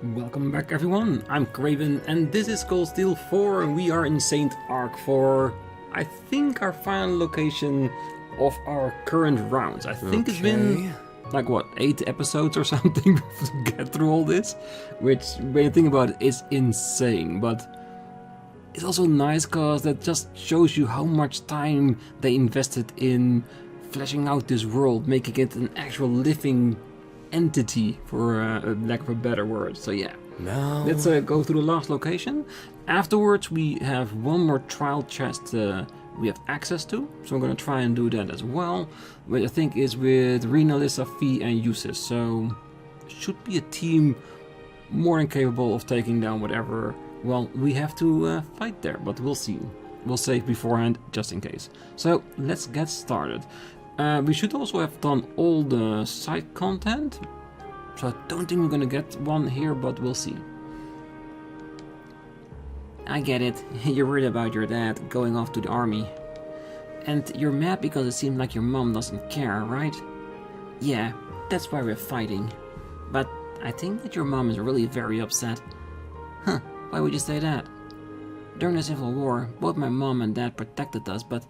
Welcome back everyone, I'm Craven and this is Cold Steel 4 and we are in Saint Arc for, I think, our final location of our current rounds. I think It's been, like what, 8 episodes or something to get through all this, which, when you think about it, is insane, but it's also nice because that just shows you how much time they invested in fleshing out this world, making it an actual living entity, for lack of a better word. So yeah, let's go through the last location. Afterwards we have one more trial chest we have access to, so I'm gonna try and do that as well, which I think is with Rean, Alyssa, Fee and Usis. So should be a team more than capable of taking down whatever, well, we have to fight there, but we'll see. We'll save beforehand just in case. So let's get started. We should also have done all the side content, so I don't think we're gonna get one here, but we'll see. I get it, you're worried about your dad going off to the army. And you're mad because it seems like your mom doesn't care, right? Yeah, that's why we're fighting. But I think that your mom is really very upset. Huh, why would you say that? During the Civil War, both my mom and dad protected us, but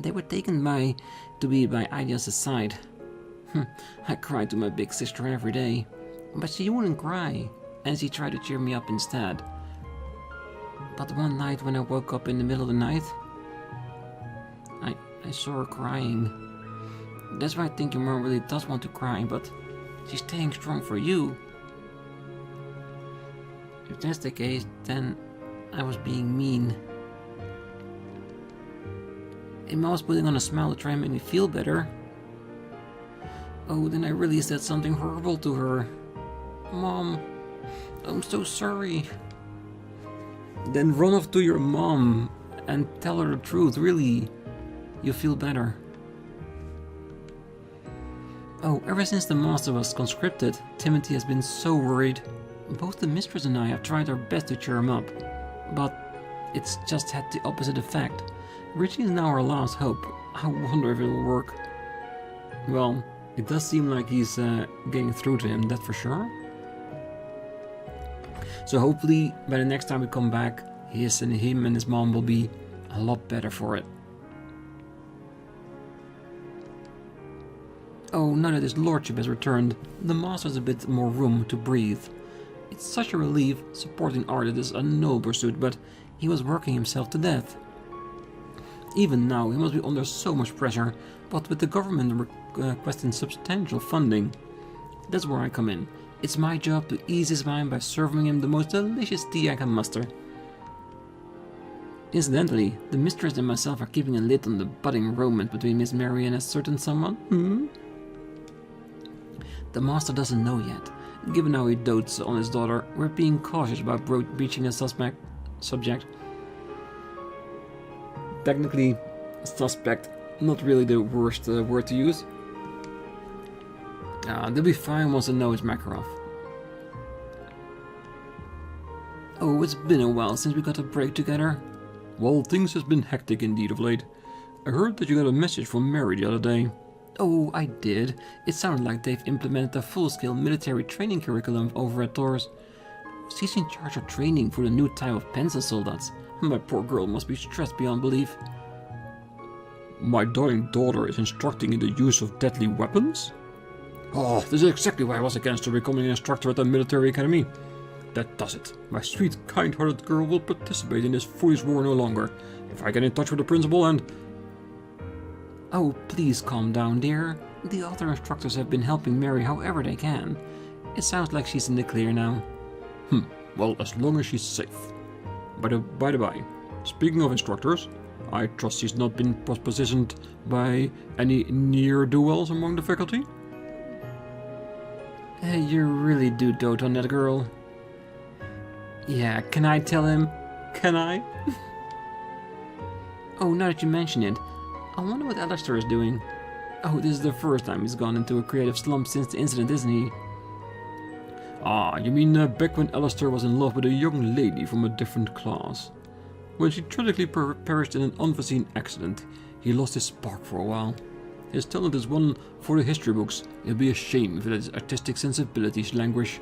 they were taken by Idios' side. I cried to my big sister every day, but she wouldn't cry, and she tried to cheer me up instead. But one night when I woke up in the middle of the night, I saw her crying. That's why I think your mom really does want to cry, but she's staying strong for you. If that's the case, then I was being mean. Emma was putting on a smile to try and make me feel better. Oh, then I really said something horrible to her. Mom, I'm so sorry. Then run off to your mom and tell her the truth, really. You'll feel better. Oh, ever since the master was conscripted, Timothy has been so worried. Both the mistress and I have tried our best to cheer him up, but it's just had the opposite effect. Richie is now our last hope. I wonder if it will work. Well, it does seem like he's getting through to him, that's for sure. So hopefully by the next time we come back, him and his mom will be a lot better for it. Oh, now that his lordship has returned, the master has a bit more room to breathe. It's such a relief. Supporting art is a noble pursuit, but he was working himself to death. Even now, he must be under so much pressure, but with the government requesting substantial funding. That's where I come in. It's my job to ease his mind by serving him the most delicious tea I can muster. Incidentally, the mistress and myself are keeping a lid on the budding romance between Miss Mary and a certain someone. The master doesn't know yet. Given how he dotes on his daughter, we're being cautious about breaching a subject. Technically, suspect, not really the worst word to use. They'll be fine once they know it's Makarov. Oh, it's been a while since we got a break together. Well, things has been hectic indeed of late. I heard that you got a message from Mary the other day. Oh, I did. It sounded like they've implemented a full-scale military training curriculum over at Taurus. She's in charge of training for the new type of pencil soldiers. My poor girl must be stressed beyond belief. My darling daughter is instructing in the use of deadly weapons? Oh, this is exactly why I was against her becoming an instructor at the military academy. That does it. My sweet, kind-hearted girl will participate in this foolish war no longer. If I get in touch with the principal and... Oh, please calm down, dear. The other instructors have been helping Mary however they can. It sounds like she's in the clear now. Well, as long as she's safe. By the by, speaking of instructors, I trust she's not been positioned by any ne'er-do-wells among the faculty? You really do dote on that girl. Yeah, can I tell him? Can I? Oh, now that you mention it, I wonder what Alistair is doing. Oh, this is the first time he's gone into a creative slump since the incident, isn't he? Ah, you mean back when Alistair was in love with a young lady from a different class. When she tragically perished in an unforeseen accident, he lost his spark for a while. His talent is one for the history books. It'd be a shame if his artistic sensibilities languish.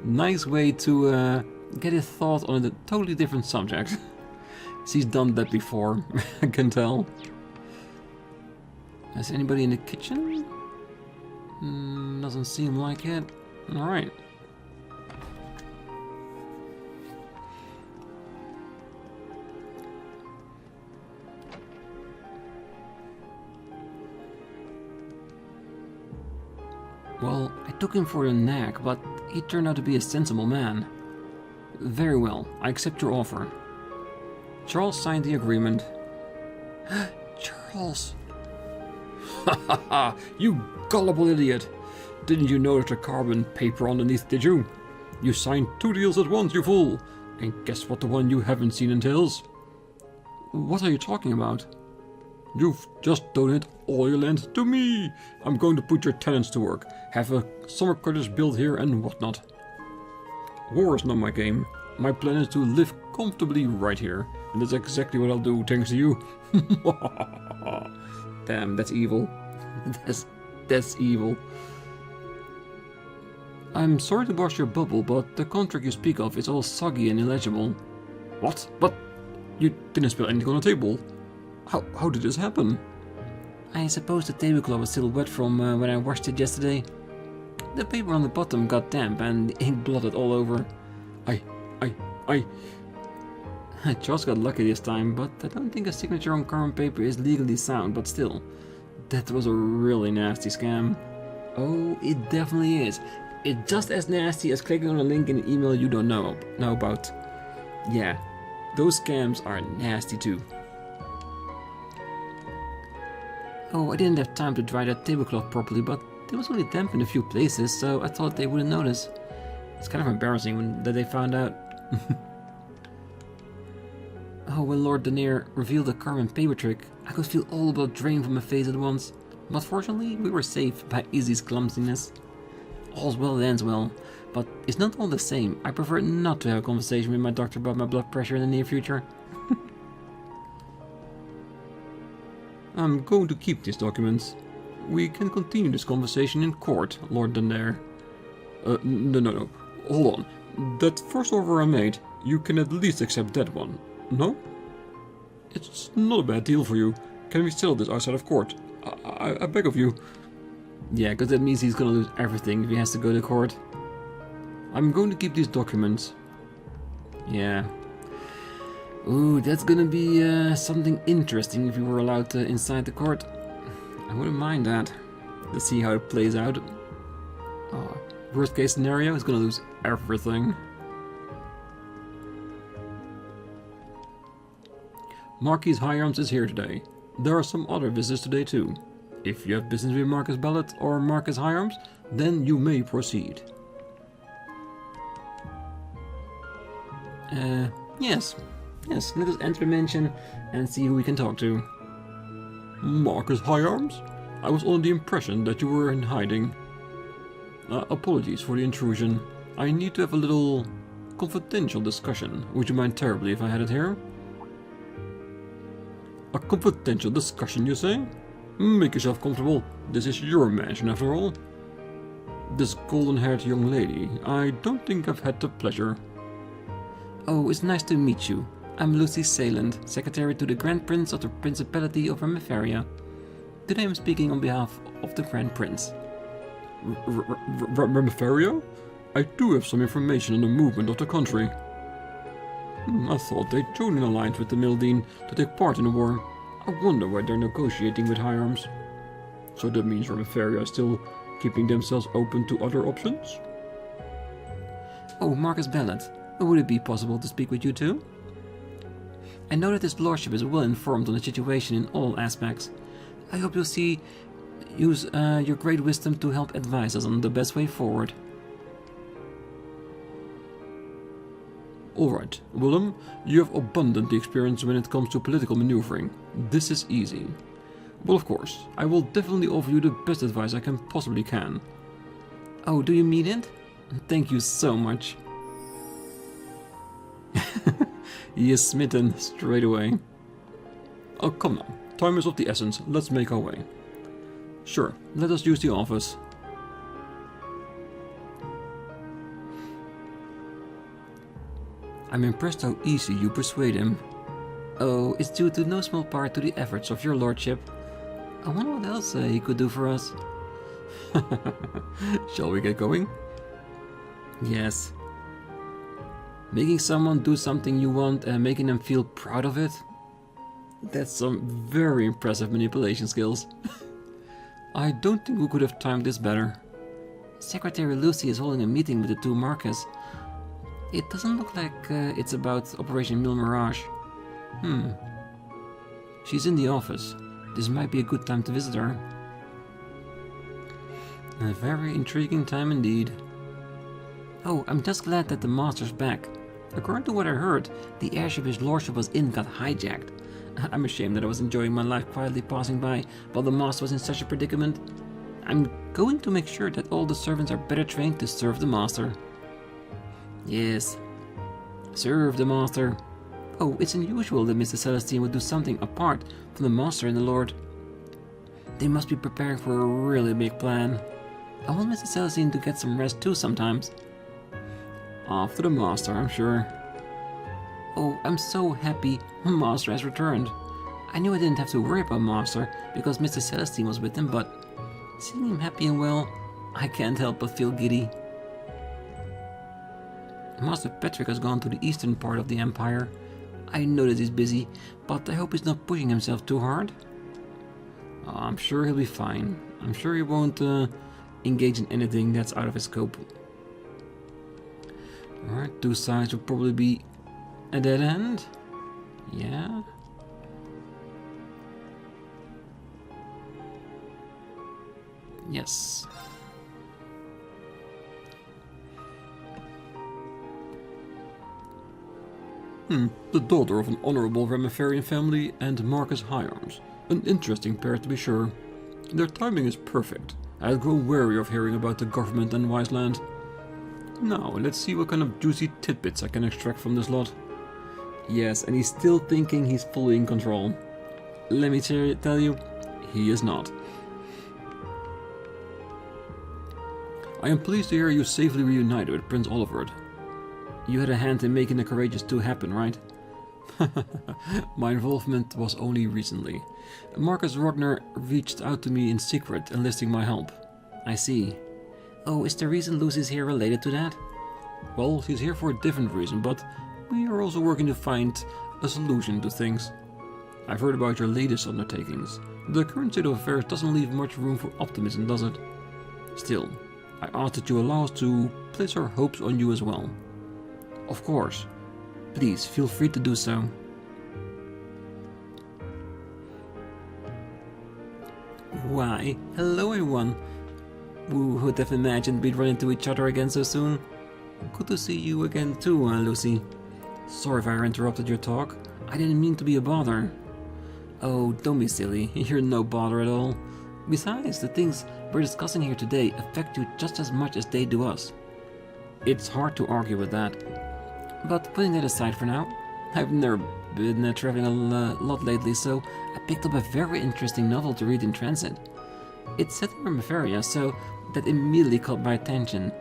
Nice way to get his thought on a totally different subject. He's done that before, I can tell. Is anybody in the kitchen? Doesn't seem like it. Alright. Well, I took him for a nag, but he turned out to be a sensible man. Very well, I accept your offer. Charles signed the agreement. Charles! Ha ha ha! You gullible idiot! Didn't you notice the carbon paper underneath, did you? You signed 2 deals at once, you fool! And guess what the one you haven't seen entails? What are you talking about? You've just donated all your land to me! I'm going to put your tenants to work, have a summer cottage built here and whatnot. War is not my game. My plan is to live comfortably right here, and that's exactly what I'll do thanks to you. Damn, that's evil. That's evil. I'm sorry to burst your bubble, but the contract you speak of is all soggy and illegible. What? But you didn't spill anything on the table. How did this happen? I suppose the tablecloth was still wet from when I washed it yesterday. The paper on the bottom got damp and the ink blotted all over. Charles got lucky this time, but I don't think a signature on carbon paper is legally sound, but still. That was a really nasty scam. Oh, it definitely is. It's just as nasty as clicking on a link in an email you don't know about. Yeah, those scams are nasty too. Oh, I didn't have time to dry that tablecloth properly, but it was only damp in a few places, so I thought they wouldn't notice. It's kind of embarrassing that they found out. Oh, when Lord Denier revealed the carbon paper trick, I could feel all blood drain from my face at once. But fortunately, we were saved by Izzy's clumsiness. All's well that ends well, but it's not all the same. I prefer not to have a conversation with my doctor about my blood pressure in the near future. I'm going to keep these documents. We can continue this conversation in court, Lord Denier. No. Hold on. That first offer I made, you can at least accept that one. No? It's not a bad deal for you. Can we settle this outside of court? I beg of you. Yeah, because that means he's gonna lose everything if he has to go to court. I'm going to keep these documents. Yeah. Ooh, that's gonna be something interesting if we were allowed inside the court. I wouldn't mind that. Let's see how it plays out. Worst case scenario, he's gonna lose everything. Marquis Higharms is here today. There are some other visitors today too. If you have business with Marcus Bellet or Marcus Higharms, then you may proceed. Yes, let us enter the mansion and see who we can talk to. Marcus Higharms? I was under the impression that you were in hiding. Apologies for the intrusion. I need to have a little confidential discussion. Would you mind terribly if I had it here? A confidential discussion, you say? Make yourself comfortable. This is your mansion, after all. This golden-haired young lady, I don't think I've had the pleasure. Oh, it's nice to meet you. I'm Lucy Seiland, secretary to the Grand Prince of the Principality of Remiferia. Today I'm speaking on behalf of the Grand Prince. Remiferia? I do have some information on the movement of the country. I thought they'd joined an alliance with the Mildine to take part in the war. I wonder why they're negotiating with Higharms. So that means Remiferia is still keeping themselves open to other options? Oh, Marcus Bellet. Would it be possible to speak with you too? I know that his lordship is well informed on the situation in all aspects. I hope you'll use your great wisdom to help advise us on the best way forward. Alright, Willem, you have abundant experience when it comes to political maneuvering. This is easy. Well, of course, I will definitely offer you the best advice I possibly can. Oh, do you mean it? Thank you so much. He is smitten straight away. Oh, come now. Time is of the essence. Let's make our way. Sure, let us use the office. I'm impressed how easy you persuade him. Oh, it's due to no small part to the efforts of your lordship. I wonder what else he could do for us. Shall we get going? Yes. Making someone do something you want and making them feel proud of it? That's some very impressive manipulation skills. I don't think we could have timed this better. Secretary Lucy is holding a meeting with the two Marcus. It doesn't look like it's about Operation Mil Mirage. She's in the office. This might be a good time to visit her. A very intriguing time indeed. Oh, I'm just glad that the master's back. According to what I heard, the airship his lordship was in got hijacked. I'm ashamed that I was enjoying my life quietly passing by while the master was in such a predicament. I'm going to make sure that all the servants are better trained to serve the master. Yes, serve the master. Oh, it's unusual that Mr. Celestine would do something apart from the master and the lord. They must be preparing for a really big plan. I want Mr. Celestine to get some rest too sometimes. After the master, I'm sure. Oh, I'm so happy Master has returned. I knew I didn't have to worry about Master because Mr. Celestine was with him, but seeing him happy and well, I can't help but feel giddy. Master Patrick has gone to the eastern part of the Empire. I know that he's busy, but I hope he's not pushing himself too hard. I'm sure he'll be fine. I'm sure he won't engage in anything that's out of his scope. Alright, two sides will probably be a dead end. Yeah. Yes. The daughter of an honorable Remiferian family and Marcus Hyarms. An interesting pair to be sure. Their timing is perfect. I had grown weary of hearing about the government and Wiseland. Now, let's see what kind of juicy tidbits I can extract from this lot. Yes, and he's still thinking he's fully in control. Let me tell you, he is not. I am pleased to hear you safely reunited with Prince Olivert. You had a hand in making the Courageous 2 happen, right? My involvement was only recently. Marcus Rogner reached out to me in secret, enlisting my help. I see. Oh, is the reason Lucy's here related to that? Well, she's here for a different reason, but we are also working to find a solution to things. I've heard about your latest undertakings. The current state of affairs doesn't leave much room for optimism, does it? Still, I ask that you allow us to place our hopes on you as well. Of course. Please, feel free to do so. Why, hello everyone. Who would have imagined we'd run into each other again so soon? Good to see you again too, Lucy. Sorry if I interrupted your talk. I didn't mean to be a bother. Oh, don't be silly. You're no bother at all. Besides, the things we're discussing here today affect you just as much as they do us. It's hard to argue with that. But putting that aside for now, I've never been traveling a lot lately, so I picked up a very interesting novel to read in transit. It's set in Remiferia, so that immediately caught my attention.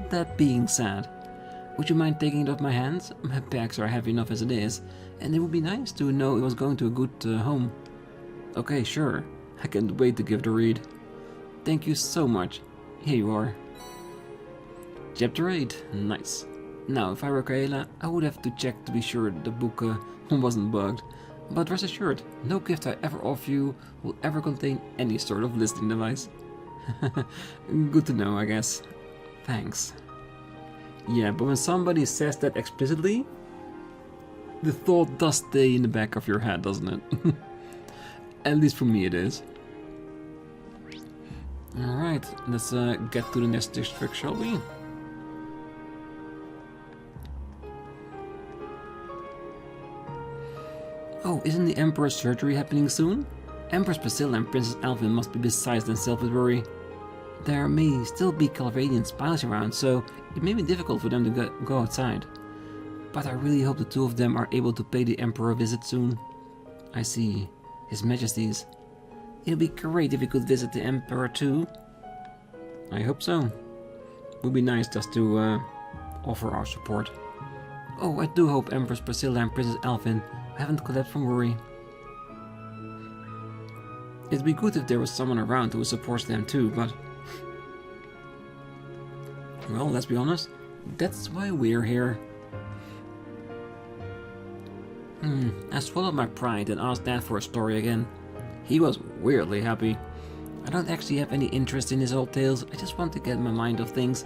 That being said, would you mind taking it off my hands? My bags are heavy enough as it is, and it would be nice to know it was going to a good home. Okay, sure. I can't wait to give it a read. Thank you so much. Here you are. Chapter 8. Nice. Now, if I were Kaela, I would have to check to be sure the book wasn't bugged. But rest assured, no gift I ever offer you will ever contain any sort of listening device. Good to know, I guess. Thanks. Yeah, but when somebody says that explicitly, the thought does stay in the back of your head, doesn't it? At least for me it is. Alright, let's get to the next district, shall we? Oh, isn't the Emperor's surgery happening soon? Empress Priscilla and Princess Alvin must be beside themselves with worry. There may still be Calvadian spies around, so it may be difficult for them to go outside. But I really hope the two of them are able to pay the Emperor a visit soon. I see. His Majesty's. It'd be great if we could visit the Emperor too. I hope so. Would be nice just to offer our support. Oh, I do hope Empress Priscilla and Princess Elfin haven't collapsed from worry. It'd be good if there was someone around who supports them too, but... Well, let's be honest, that's why we're here. I swallowed my pride and asked Dad for a story again. He was weirdly happy. I don't actually have any interest in his old tales, I just want to get my mind off things.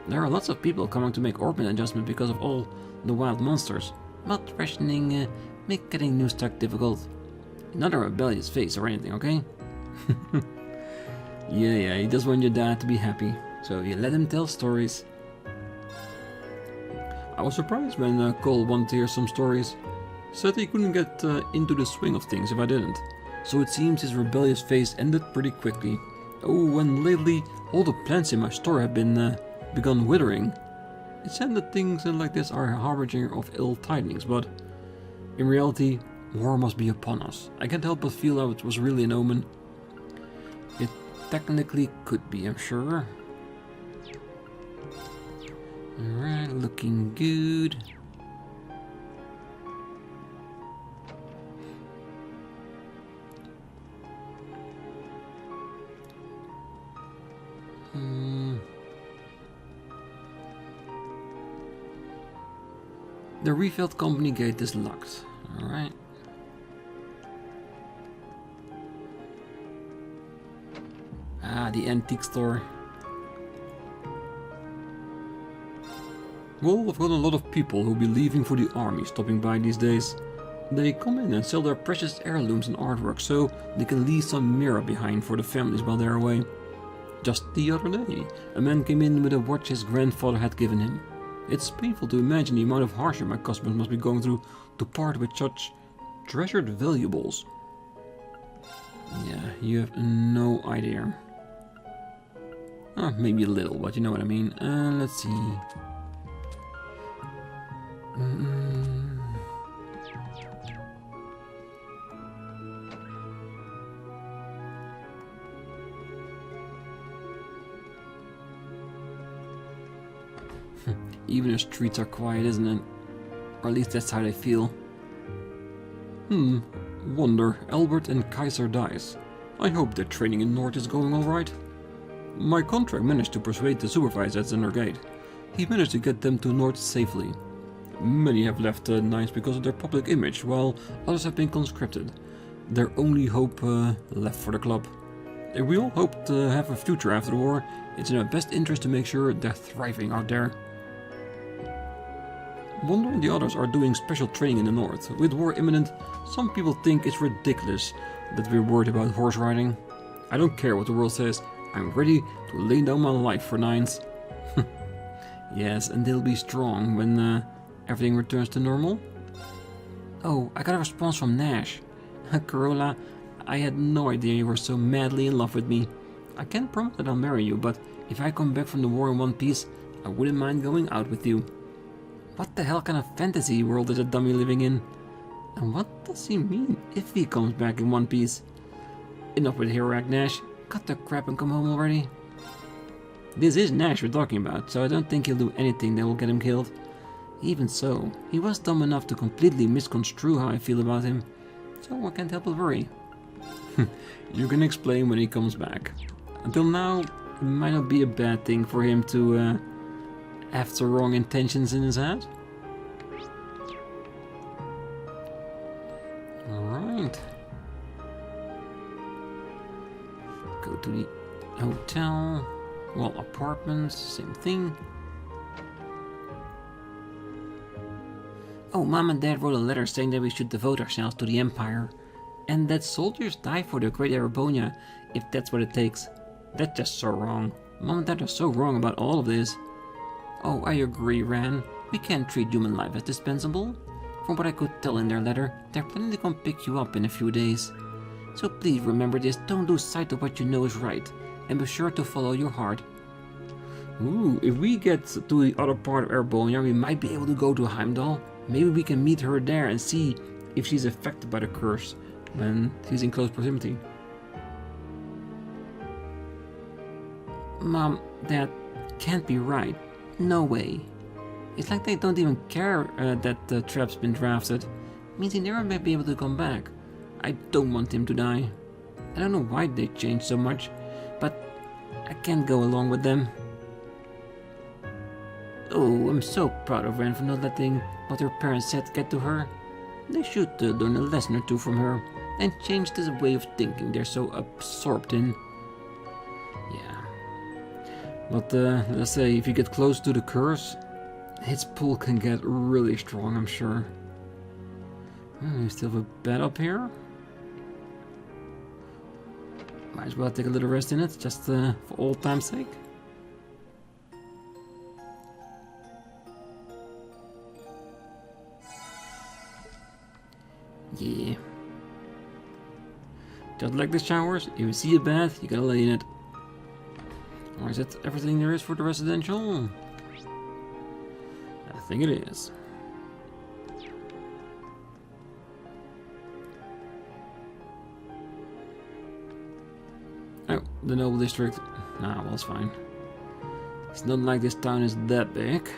There are lots of people coming to make orbit adjustment because of all the wild monsters, but rationing make getting new stock difficult. Not a rebellious face or anything, okay? Yeah, he does want your dad to be happy, so you let him tell stories. I was surprised when Cole wanted to hear some stories. Said he couldn't get into the swing of things if I didn't, so it seems his rebellious phase ended pretty quickly. Oh, and lately all the plants in my store have been begun withering. It said that things like this are a harbinger of ill tidings, but in reality, war must be upon us. I can't help but feel how it was really an omen. It technically could be, I'm sure. Alright, looking good. The refilled company gate is locked. Alright. Ah, the antique store. Well, I've got a lot of people who'll be leaving for the army stopping by these days. They come in and sell their precious heirlooms and artwork so they can leave some mirror behind for the families while they're away. Just the other day, a man came in with a watch his grandfather had given him. It's painful to imagine the amount of hardship my customers must be going through to part with such treasured valuables. Yeah, you have no idea. Maybe a little, but you know what I mean. Let's see. Even the streets are quiet, isn't it? Or at least that's how they feel. Wonder, Albert and Kaiser dies. I hope their training in North is going alright. My contract managed to persuade the supervisor at Zender Gate. He managed to get them to North safely. Many have left Knights because of their public image, while others have been conscripted. Their only hope left for the club. If we all hope to have a future after the war, it's in our best interest to make sure they're thriving out there. Wonder and the others are doing special training in the north. With war imminent, some people think it's ridiculous that we're worried about horse riding. I don't care what the world says, I'm ready to lay down my life for Nines. Yes, and they'll be strong when everything returns to normal. Oh, I got a response from Nash. Corolla, I had no idea you were so madly in love with me. I can't promise that I'll marry you, but if I come back from the war in one piece, I wouldn't mind going out with you. What the hell kind of fantasy world is a dummy living in? And what does he mean if he comes back in one piece? Enough with Heroac, Nash. Cut the crap and come home already. This is Nash we're talking about, so I don't think he'll do anything that will get him killed. Even so, he was dumb enough to completely misconstrue how I feel about him, so I can't help but worry. You can explain when he comes back. Until now, it might not be a bad thing for him to have the wrong intentions in his head. Alright. Go to the hotel. Well, apartments, same thing. Oh, Mom and Dad wrote a letter saying that we should devote ourselves to the Empire. And that soldiers die for the Great Erebonian, if that's what it takes. That's just so wrong. Mom and Dad are so wrong about all of this. Oh, I agree, Ran. We can't treat human life as dispensable. From what I could tell in their letter, they're planning to come pick you up in a few days. So please remember this, don't lose sight of what you know is right, and be sure to follow your heart. Ooh, if we get to the other part of Erebonia, we might be able to go to Heimdall. Maybe we can meet her there and see if she's affected by the curse when she's in close proximity. Mom, that can't be right. No way. It's like they don't even care that the trap's been drafted. It means he never may be able to come back. I don't want him to die. I don't know why they changed so much, but I can't go along with them. Oh, I'm so proud of Rean for not letting what her parents said get to her. They should learn a lesson or two from her and change this way of thinking they're so absorbed in. Yeah. But let's say if you get close to the curse, its pull can get really strong, I'm sure. We still have a bed up here. Might as well take a little rest in it, just for old time's sake. Yeah. Just like the showers, if you see a bed, you gotta lay in it. Or is that everything there is for the residential? I think it is. Oh, the noble district. Nah, well, it's fine. It's not like this town is that big.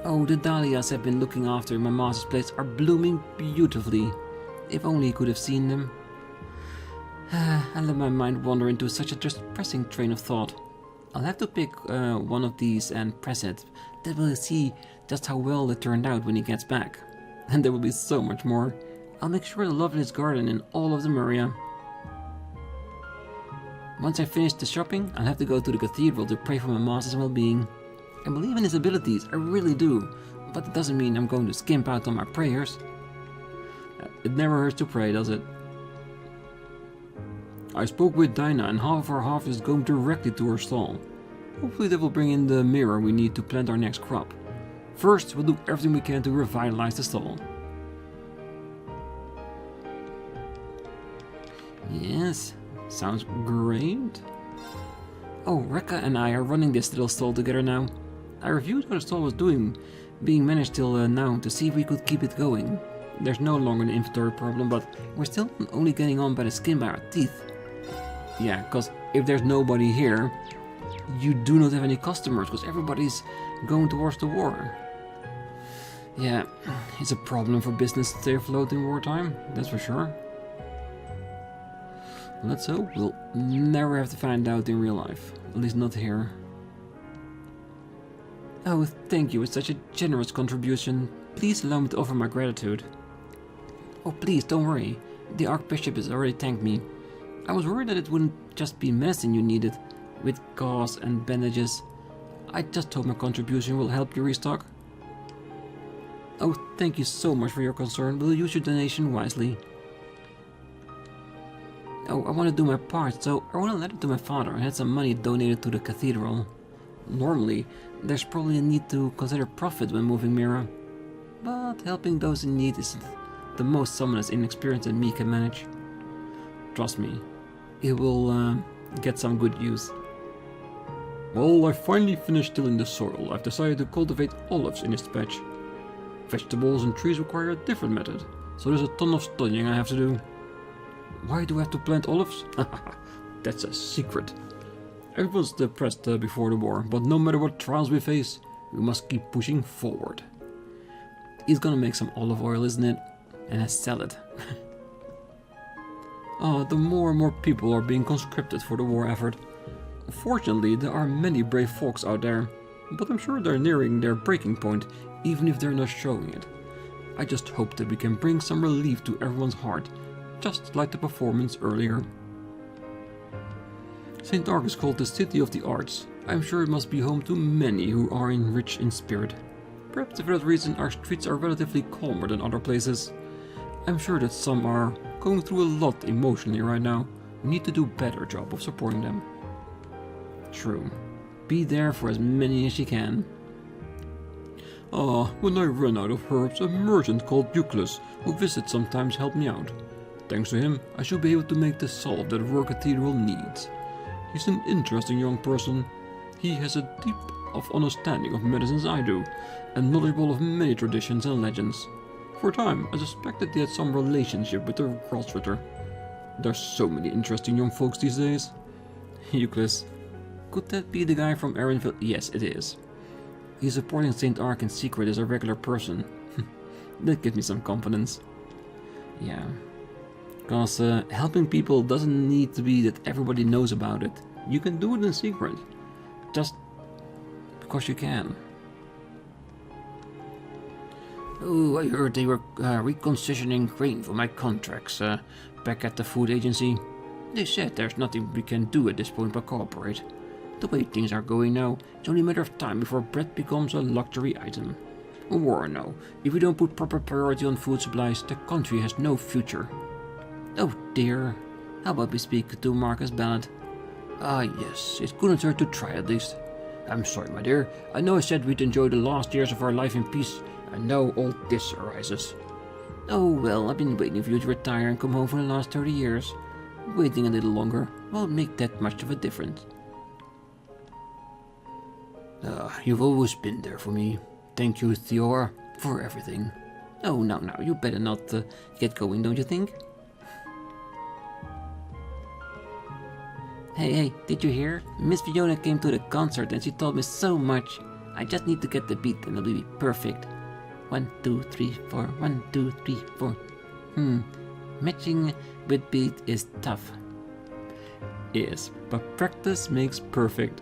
Oh, the dahlias I've been looking after in my master's place are blooming beautifully. If only you could have seen them. I let my mind wander into such a depressing train of thought. I'll have to pick one of these and press it. Then we'll see just how well it turned out when he gets back. And there will be so much more. I'll make sure the loveliest garden in all of the Maria. Once I finish the shopping, I'll have to go to the cathedral to pray for my master's well-being. I believe in his abilities, I really do, but it doesn't mean I'm going to skimp out on my prayers. It never hurts to pray, does it? I spoke with Dinah and half of our harvest is going directly to her stall. Hopefully they will bring in the mirror we need to plant our next crop. First, we'll do everything we can to revitalize the stall. Yes, sounds great. Oh, Rekka and I are running this little stall together now. I reviewed how the stall was being managed till now to see if we could keep it going. There's no longer an inventory problem, but we're still only getting on by the skin by our teeth. Yeah, because if there's nobody here, you do not have any customers, because everybody's going towards the war. Yeah, it's a problem for business to stay afloat in wartime, that's for sure. Let's hope we'll never have to find out in real life, at least not here. Oh, thank you, it's such a generous contribution. Please allow me to offer my gratitude. Oh, please, don't worry. The Archbishop has already thanked me. I was worried that it wouldn't just be medicine you needed, with gauze and bandages. I just hope my contribution will help you restock. Oh, thank you so much for your concern. We'll use your donation wisely. Oh, I want to do my part, so I want to let it to my father and had some money donated to the cathedral. Normally, there's probably a need to consider profit when moving Mira, but helping those in need isn't the most someone as inexperienced as me can manage. Trust me, it will get some good use. Well, I finally finished tilling the soil. I've decided to cultivate olives in this patch. Vegetables and trees require a different method, so there's a ton of studying I have to do. Why do I have to plant olives? That's a secret. Everyone's depressed before the war, but no matter what trials we face, we must keep pushing forward. He's gonna make some olive oil, isn't it? And a salad. Oh, the more and more people are being conscripted for the war effort. Fortunately, there are many brave folks out there, but I'm sure they're nearing their breaking point, even if they're not showing it. I just hope that we can bring some relief to everyone's heart, just like the performance earlier. St. Ark is called the City of the Arts. I'm sure it must be home to many who are rich in spirit. Perhaps for that reason our streets are relatively calmer than other places. I'm sure that some are going through a lot emotionally right now. We need to do a better job of supporting them. True. Be there for as many as you can. When I run out of herbs, a merchant called Euclid, who visits sometimes, helps me out. Thanks to him, I should be able to make the salt that Roar Cathedral needs. He's an interesting young person. He has a deep of understanding of medicine as I do, and knowledgeable of many traditions and legends. For a time, I suspected he had some relationship with the Grosritter. There's so many interesting young folks these days. Euclid. Could that be the guy from Erinville? Yes, it is. He's supporting St. Ark in secret as a regular person. That gives me some confidence. Yeah. Because helping people doesn't need to be that everybody knows about it. You can do it in secret. Just because you can. Oh, I heard they were reconditioning grain for my contracts back at the food agency. They said there's nothing we can do at this point but cooperate. The way things are going now, it's only a matter of time before bread becomes a luxury item. War or no, if we don't put proper priority on food supplies, the country has no future. Oh dear, how about we speak to Marcus Ballard? Ah yes, it couldn't hurt to try at least. I'm sorry my dear, I know I said we'd enjoy the last years of our life in peace, and now all this arises. Oh well, I've been waiting for you to retire and come home for the last 30 years. Waiting a little longer won't make that much of a difference. You've always been there for me. Thank you, Theora, for everything. Oh, now, you better not get going, don't you think? Hey, did you hear? Miss Fiona came to the concert and she told me so much. I just need to get the beat and it'll be perfect. 1, 2, 3, 4, 1, 2, 3, 4. Matching with beat is tough. Yes, but practice makes perfect.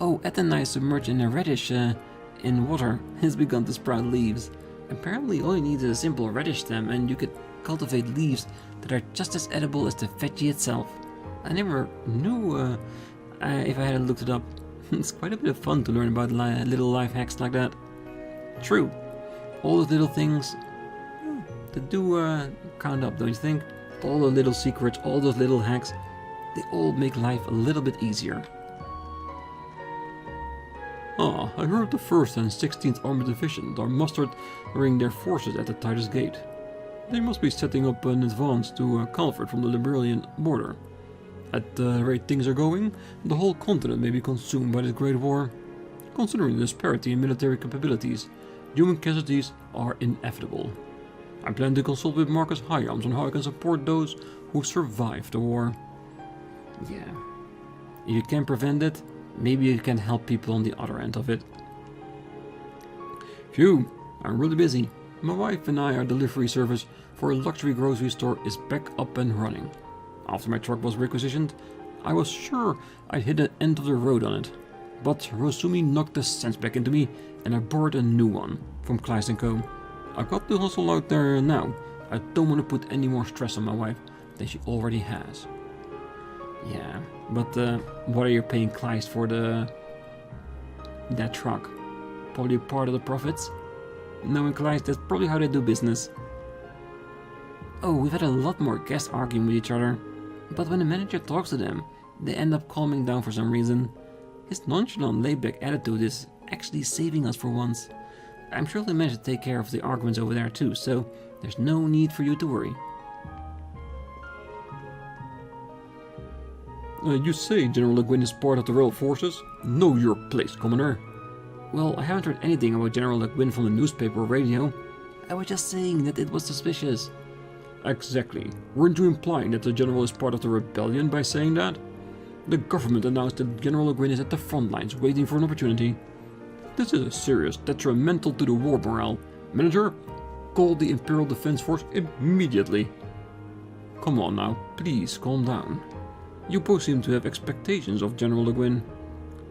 Oh, Atenai submerged in a radish in water has begun to sprout leaves. Apparently all you need is a simple radish stem and you could cultivate leaves that are just as edible as the veggie itself. I never knew if I had looked it up. It's quite a bit of fun to learn about little life hacks like that. True, all those little things that do count up, don't you think? All the little secrets, all those little hacks, they all make life a little bit easier. Ah, I heard the 1st and 16th Armored Division are mustering their forces at the Titus Gate. They must be setting up an advance to Calvert from the Liberian border. At the rate things are going, the whole continent may be consumed by this great war. Considering the disparity in military capabilities, human casualties are inevitable. I plan to consult with Marcus Hyams on how I can support those who survived the war. Yeah, if you can prevent it, maybe you can help people on the other end of it. Phew, I'm really busy. My wife and our delivery service for a luxury grocery store is back up and running. After my truck was requisitioned, I was sure I'd hit the end of the road on it. But Rosumi knocked the sense back into me and I borrowed a new one from Class & Co. I got the hustle out there now. I don't want to put any more stress on my wife than she already has. Yeah, but what are you paying Kleist for that truck? Probably part of the profits? Knowing Kleist, that's probably how they do business. Oh, we've had a lot more guests arguing with each other, but when the manager talks to them, they end up calming down for some reason. His nonchalant, laid-back attitude is actually saving us for once. I'm sure they managed to take care of the arguments over there too, so there's no need for you to worry. You say General Le Guin is part of the Royal Forces? Know your place, Commoner. Well, I haven't heard anything about General Le Guin from the newspaper or radio. I was just saying that it was suspicious. Exactly. Weren't you implying that the General is part of the rebellion by saying that? The government announced that General Le Guin is at the front lines waiting for an opportunity. This is a serious detrimental to the war morale. Manager, call the Imperial Defense Force immediately. Come on now, please calm down. You both seem to have expectations of General Le Guin.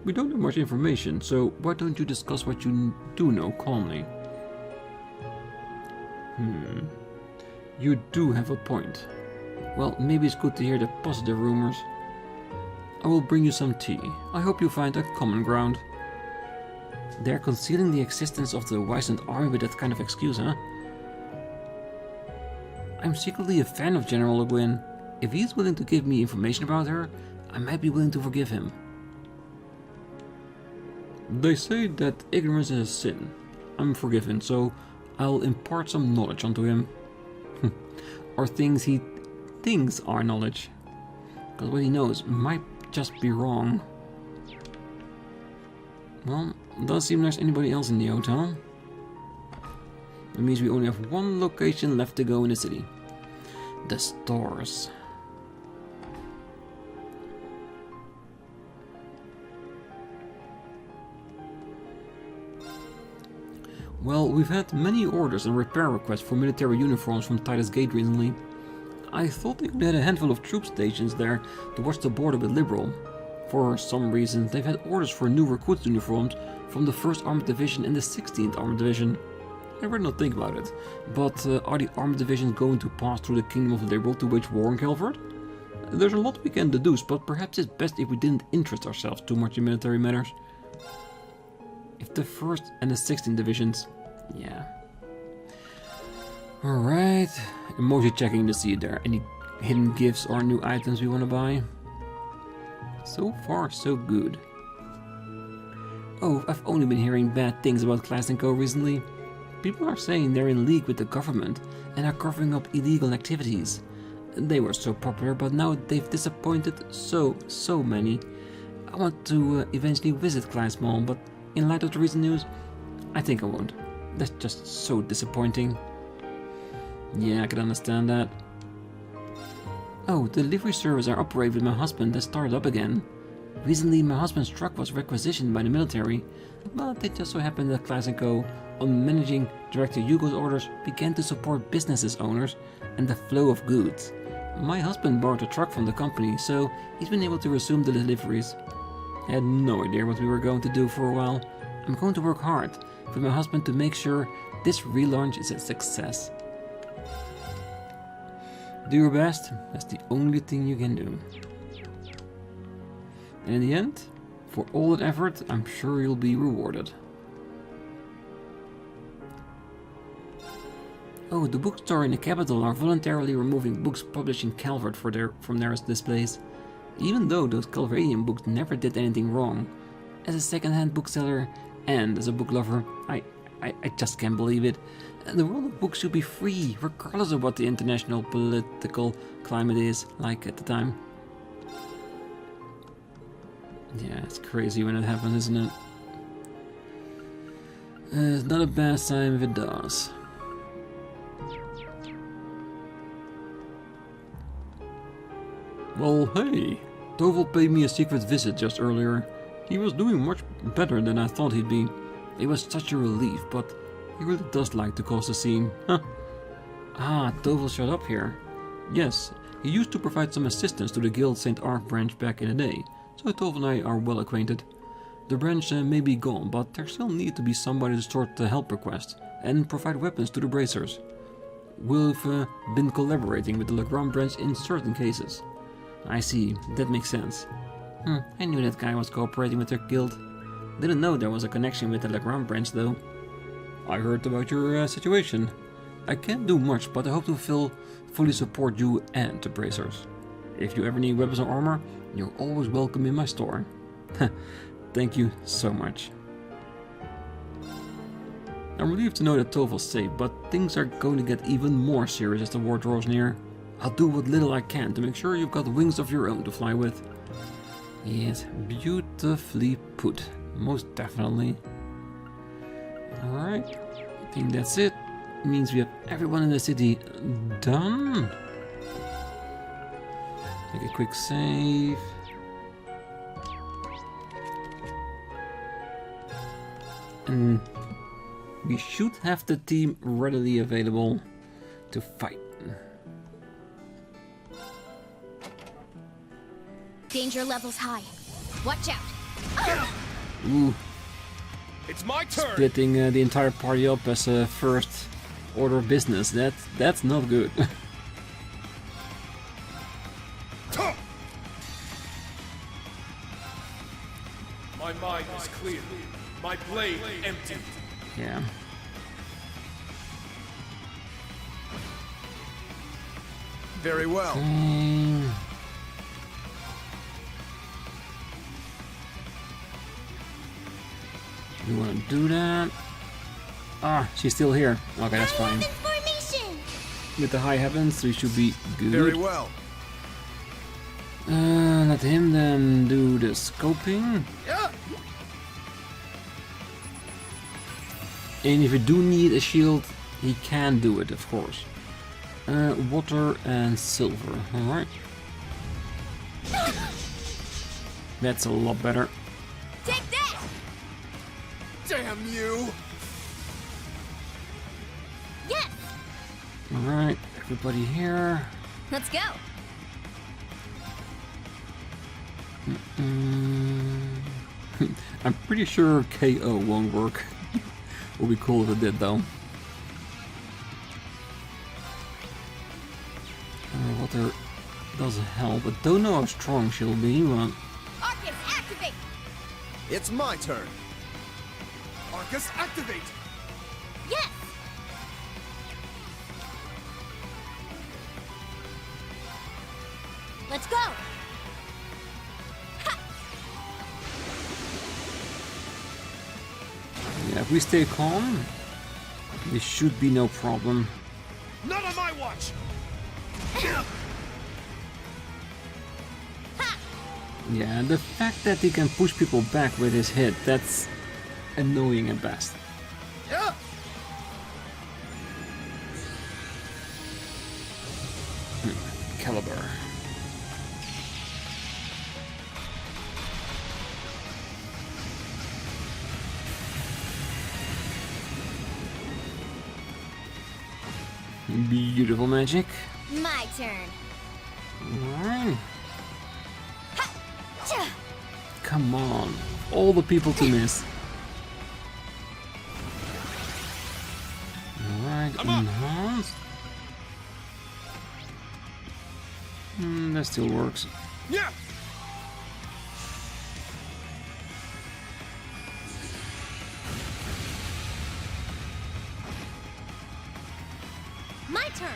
We don't have much information, so why don't you discuss what you do know calmly? You do have a point. Well, maybe it's good to hear the positive rumors. I will bring you some tea. I hope you find a common ground. They're concealing the existence of the Wizened army with that kind of excuse, huh? I'm secretly a fan of General Le Guin. If he's willing to give me information about her, I might be willing to forgive him. They say that ignorance is a sin. I'm forgiven, so I'll impart some knowledge onto him. Or things he thinks are knowledge. Because what he knows might just be wrong. Well, doesn't seem there's anybody else in the hotel. That means we only have one location left to go in the city. the stores. Well, we've had many orders and repair requests for military uniforms from Titus Gate recently. I thought they had a handful of troop stations there to watch the border with Liberal. For some reason, they've had orders for new recruits uniforms from the 1st Armored Division and the 16th Armored Division. I really not think about it, but are the Armored Divisions going to pass through the Kingdom of Liberal to wage war on Calvert? There's a lot we can deduce, but perhaps it's best if we didn't interest ourselves too much in military matters. If the 1st and the 16th Divisions... yeah. Alright, emoji checking to see if there are any hidden gifts or new items we want to buy. So far, so good. Oh, I've only been hearing bad things about Class & Co recently. People are saying they're in league with the government and are covering up illegal activities. They were so popular, but now they've disappointed so many. I want to eventually visit Class Mall, but in light of the recent news, I think I won't. That's just so disappointing. Yeah, I can understand that. Oh, the delivery service I operate with my husband has started up again. Recently, my husband's truck was requisitioned by the military, but it just so happened that Class & Co, on managing Director Hugo's orders, began to support businesses owners and the flow of goods. My husband borrowed a truck from the company, so he's been able to resume the deliveries. I had no idea what we were going to do for a while. I'm going to work hard with my husband to make sure this relaunch is a success. Do your best, that's the only thing you can do. And in the end, for all that effort, I'm sure you'll be rewarded. Oh, the bookstore in the capital are voluntarily removing books published in Calvert from their displays. Even though those Calvarian books never did anything wrong. As a second-hand bookseller and as a book lover, I just can't believe it. The world of books should be free, regardless of what the international political climate is like at the time. Yeah, it's crazy when it happens, isn't it? It's not a bad sign if it does. Well, hey, Tovel paid me a secret visit just earlier. He was doing much better than I thought he'd be. It was such a relief, but he really does like to cause a scene. Huh. Ah, Tovel showed up here. Yes, he used to provide some assistance to the Guild St. Ark branch back in the day, so Tovel and I are well acquainted. The branch may be gone, but there still need to be somebody to sort the help request and provide weapons to the bracers. We've been collaborating with the Legrand branch in certain cases. I see, that makes sense. I knew that guy was cooperating with their guild. Didn't know there was a connection with the Legrand branch though. I heard about your situation. I can't do much, but I hope to fully support you and the bracers. If you ever need weapons or armor, you're always welcome in my store. Thank you so much. I'm relieved to know that Tovel's safe, but things are going to get even more serious as the war draws near. I'll do what little I can to make sure you've got wings of your own to fly with. Yes, beautifully put. Most definitely. Alright, I think that's it. It means we have everyone in the city done. Take a quick save. And we should have the team readily available to fight. Danger levels high. Watch out. Ooh. It's my turn. Splitting the entire party up as a first order of business. That's not good. My mind is clear. My blade empty. Yeah. Very well. We want to do that. Ah, she's still here. Okay, that's fine. With the high heavens, we should be good. Very well. Let him then do the scoping. Yeah. And if you do need a shield, he can do it, of course. Water and silver. Alright. That's a lot better. Take that! Damn you! Yes! Alright, everybody here. Let's go! I'm pretty sure KO won't work. Would be cool if it did though. Water does help, but don't know how strong she'll be, but... Arcus, activate! It's my turn. Arcus, activate! Yes! Let's go! Ha! Yeah, if we stay calm, this should be no problem. Not on my watch! Yeah, the fact that he can push people back with his hit, that's annoying at best. Yeah. Caliber. Beautiful magic. My turn. Alright. Cha! Come on. All the people to miss. Alright, enhance. That still works. Yeah! My turn.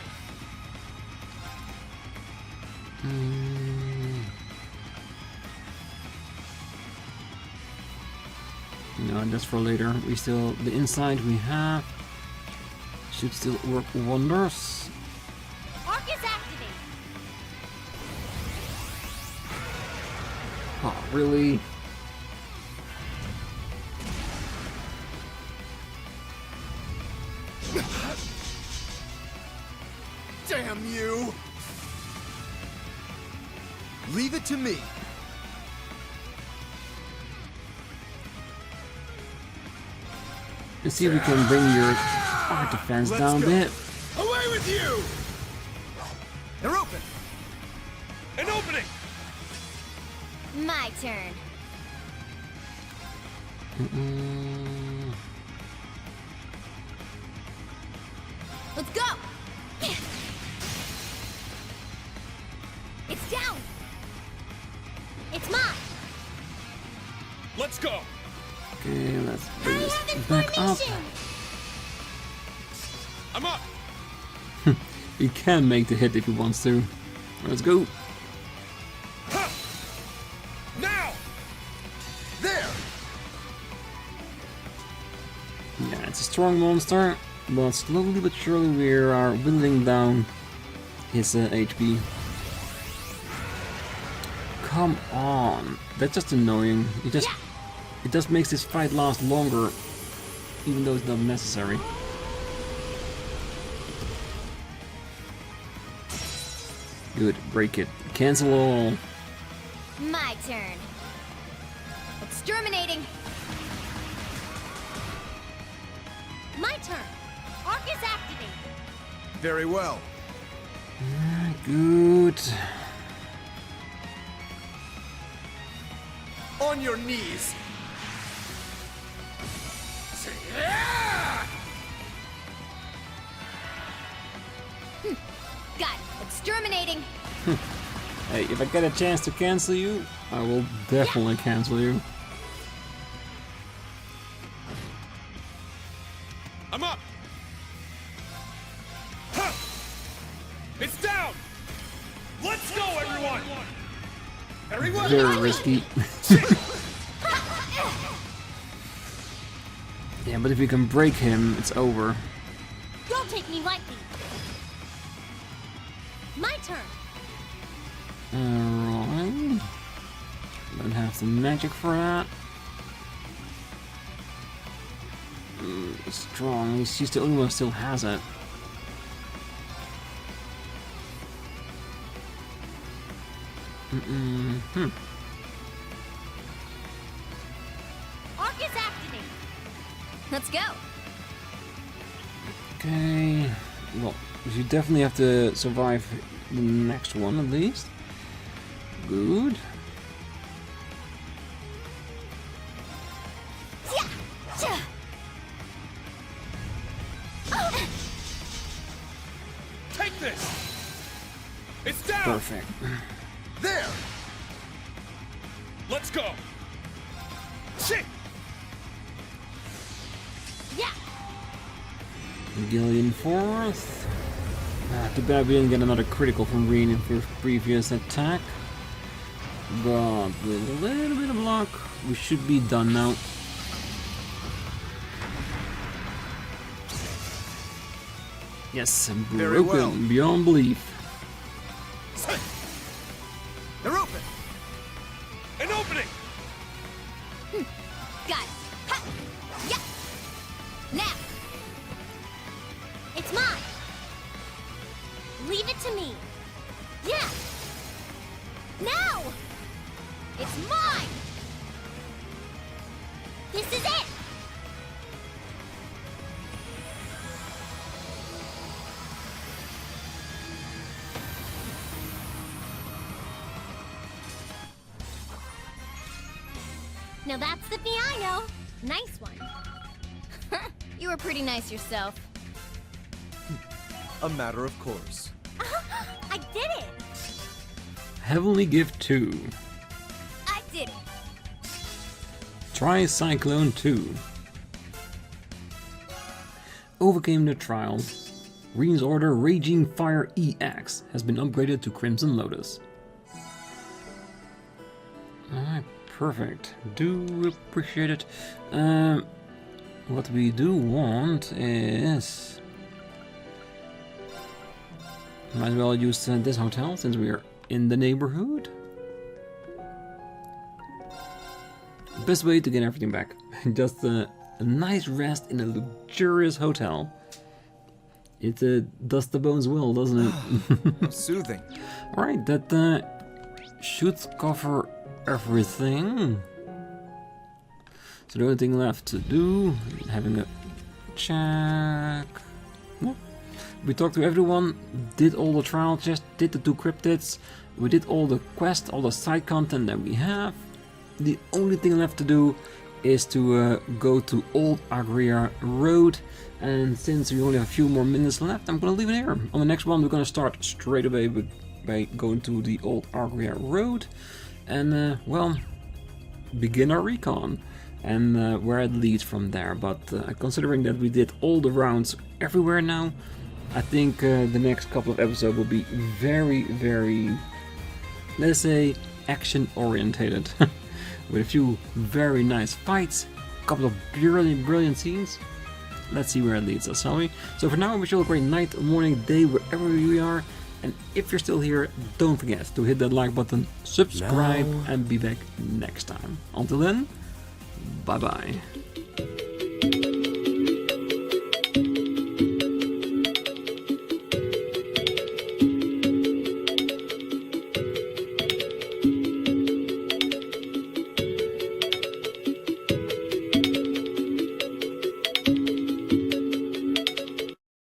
No, that's for later. We still, the inside we have should still work wonders. Arcus, activate! Oh, really? Damn you! Leave it to me. Let's see if we can bring your fire defense down a bit. Away with you! They're open. An opening! My turn. Let's go! It's down! It's mine! Let's go! Okay, let's bring I this have back up. information! I'm up! He can make the hit if he wants to. Let's go. Ha! Now! There. Yeah, it's a strong monster, but slowly but surely we are whittling down his HP. Come on, that's just annoying. It just makes this fight last longer, even though it's not necessary. Good, break it. Cancel all. My turn. Exterminating! My turn! Arcus, activate! Very well. Good. On your knees. Got it. Exterminating! Hey, if I get a chance to cancel you, I will definitely cancel you. I'm up! Ha! It's down! Let's go, everyone! Everyone! Very risky. Yeah, but if you can break him, it's over. Don't take me lightly! My turn! Alright. Don't have the magic for that. Strong. She's the only one who still has it. Arc is activated. Let's go. Okay. Well, you definitely have to survive the next one at least. Good. Take this! It's down! Perfect. There! Let's go! Shit! Yeah. Gillian fourth. Too bad we didn't get another critical from Rean in his previous attack. But with a little bit of luck, we should be done now. Yes, Very broken well. beyond belief. They're open! An opening! Got it. Ha! Yeah. Now. It's mine. Leave it to me. Yeah. Now. It's mine. This is it. Now that's the piano. Nice one. You were pretty nice yourself. A matter of course. I did it. Heavenly Gift 2. I did it. Try Cyclone 2. Overcame the trial. Rean's Order Raging Fire EX has been upgraded to Crimson Lotus. Alright, perfect. Do appreciate it. What we do want is... Might as well use this hotel since we are in the neighborhood. Best way to get everything back. Just a nice rest in a luxurious hotel. It does the bones well, doesn't it? Soothing. Alright, that should cover everything. So the only thing left to do, having a check. Yeah. We talked to everyone, did all the trial chests, did the 2 cryptids, we did all the quests, all the side content that we have. The only thing left to do is to go to Old Agria Road, and since we only have a few more minutes left, I'm gonna leave it here. On the next one, we're gonna start straight away by going to the Old Agria Road, and well, begin our recon, and where it leads from there. But considering that we did all the rounds everywhere now, I think the next couple of episodes will be very, very, let's say, action-orientated. With a few very nice fights, a couple of brilliant scenes. Let's see where it leads us, shall we? So for now, I wish you all a great night, morning, day, wherever you are. And if you're still here, don't forget to hit that like button, subscribe, and be back next time. Until then, bye-bye.